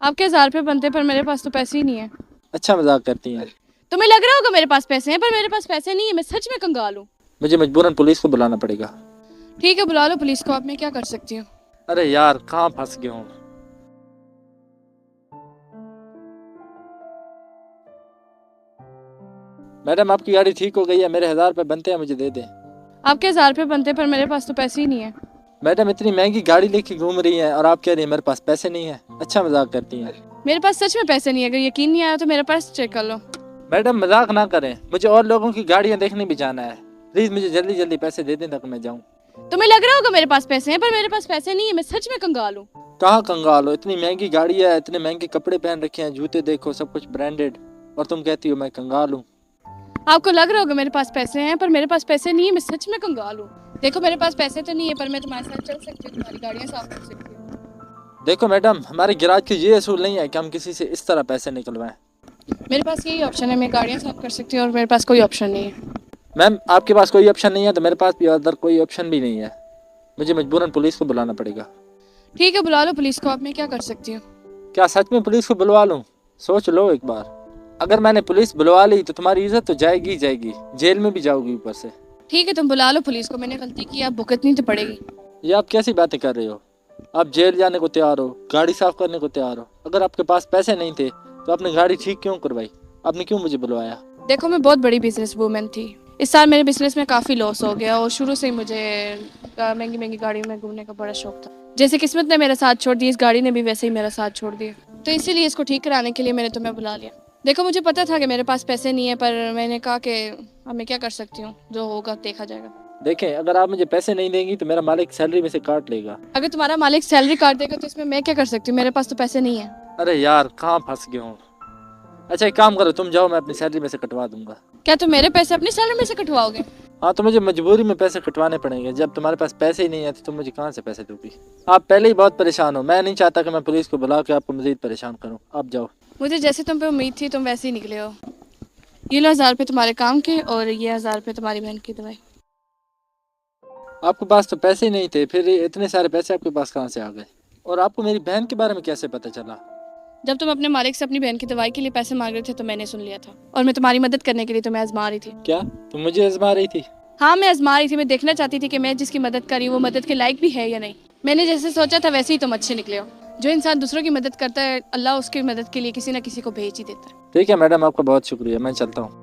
आपके 1000 रुपये बनते पर मेरे पास तो पैसे ही नहीं है। अच्छा मजाक करती हैं। तुम्हें लग रहा होगा मेरे पास पैसे हैं, पर मेरे पास पैसे नहीं है। मैं सच में कंगाल हूँ। मुझे मजबूरन पुलिस को बुलाना पड़ेगा। ठीक है, बुला लो पुलिस को। अब मैं क्या कर सकती हूँ। अरे यार कहाँ फंस गया हूँ। मैडम आपकी गाड़ी ठीक हो गई है, मेरे 1000 रुपये बनते हैं, मुझे दे दें। आपके 1000 रुपये बनते पर मेरे पास तो पैसे ही नहीं है। मैडम इतनी महंगी गाड़ी लेके घूम रही हैं और आप कह रही हैं मेरे पास पैसे नहीं है। अच्छा मजाक करती हैं। मेरे पास सच में पैसे नहीं है। अगर यकीन नहीं आया तो मेरा पर्स चेक कर लो। मैडम मजाक ना करें, मुझे और लोगों की गाड़ियाँ देखने भी जाना है। प्लीज मुझे जल्दी जल्दी पैसे दे दें ताकि मैं जाऊँ। तुम्हें लग रहा होगा मेरे पास पैसे हैं, पर मेरे पास पैसे नहीं है। मैं सच में कंगाल हूँ। कहाँ कंगाल हो, इतनी महंगी गाड़ी है, इतने महंगे कपड़े पहन रखे हैं, जूते देखो सब कुछ ब्रांडेड, और तुम कहती हो मैं कंगाल हूँ। आपको लग रहा होगा मेरे पास पैसे हैं, पर मेरे पास पैसे नहीं है। मैं सच में कंगाल हूँ। देखो मेरे पास पैसे तो नहीं है, पर मैं तुम्हारे साथ चल सकती हूँ, तुम्हारी गाड़ियाँ साफ कर सकती हूँ। देखो मैडम हमारे गिराज के ये असूल नहीं है कि हम किसी से इस तरह पैसे निकलवाएं। मेरे पास यही ऑप्शन है, मैं गाड़ियाँ साफ कर सकती हूँ और मेरे पास कोई ऑप्शन नहीं है। मैम आपके पास कोई ऑप्शन नहीं है तो मेरे पास भी अदर कोई ऑप्शन भी नहीं है। मुझे मजबूरन पुलिस को बुलाना पड़ेगा। ठीक है, बुला लो पुलिस को। अब मैं क्या कर सकती हूँ। क्या सच में पुलिस को बुलवा लूँ? सोच लो एक बार, अगर मैंने पुलिस बुलवा ली तो तुम्हारी इज्जत तो जाएगी ही जाएगी, जेल में भी जाओगी ऊपर से। ठीक है, तुम बुला लो पुलिस को। मैंने गलती की, अब भुगतनी तो पड़ेगी। ये आप कैसी बातें कर रहे हो? आप जेल जाने को तैयार हो, गाड़ी साफ करने को तैयार हो। अगर आपके पास पैसे नहीं थे तो आपने गाड़ी ठीक क्यों करवाई? आपने क्यों मुझे बुलवाया? देखो मैं बहुत बड़ी बिजनेस वूमेन थी। इस साल मेरे बिजनेस में काफ़ी लॉस हो गया और शुरू से ही मुझे महंगी महंगी गाड़ियों में घूमने का बड़ा शौक था। जैसे किस्मत ने मेरा साथ छोड़ दिया, इस गाड़ी ने भी वैसे ही मेरा साथ छोड़ दिया। तो इसीलिए इसको ठीक कराने के लिए मैंने तुम्हें बुला लिया। देखो मुझे पता था कि मेरे पास पैसे नहीं है, पर मैंने कहा कि अब मैं क्या कर सकती हूँ, जो होगा देखा जाएगा। देखें अगर आप मुझे पैसे नहीं देंगी तो मेरा मालिक सैलरी में से काट लेगा। अगर तुम्हारा मालिक सैलरी काट देगा तो इसमें मैं क्या कर सकती हूँ। मेरे पास तो पैसे नहीं है। अरे यार कहाँ फंस गया हूँ। अच्छा एक काम करो, तुम जाओ, मैं अपनी सैलरी में से कटवा दूंगा। क्या तुम मेरे पैसे अपनी सैलरी में से कटवाओगे? हाँ तो मुझे मजबूरी में पैसे कटवाने पड़ेंगे। जब तुम्हारे पास पैसे ही नहीं है तो तुम मुझे कहाँ से पैसे दोगी? आप पहले ही बहुत परेशान हो, मैं नहीं चाहता कि मैं पुलिस को बुला के आपको मजीद परेशान करूँ। आप जाओ। मुझे जैसे तुम पे उम्मीद थी तुम वैसे ही निकले हो। ये लो 1000 रुपये तुम्हारे काम के और ये 1000 रुपये तुम्हारी बहन की दवाई। आपके पास तो पैसे ही नहीं थे, फिर इतने सारे पैसे आपके पास कहाँ से आ गए? और आपको मेरी बहन के बारे में कैसे पता चला? जब तुम अपने मालिक से अपनी बहन की दवाई के लिए पैसे मांग रहे थे तो मैंने सुन लिया था, और मैं तुम्हारी मदद करने के लिए तुम्हें आजमा रही थी। क्या तुम मुझे आजमा रही थी? हाँ मैं आजमा रही थी। मैं देखना चाहती थी कि मैं जिसकी मदद कर रही हूँ वो मदद के लायक भी है या नहीं। मैंने जैसे सोचा था वैसे ही तुम अच्छे निकले हो। जो इंसान दूसरों की मदद करता है, अल्लाह उसकी मदद के लिए किसी न किसी को भेज ही देता है। ठीक है मैडम, आपका बहुत शुक्रिया, मैं चलता हूँ।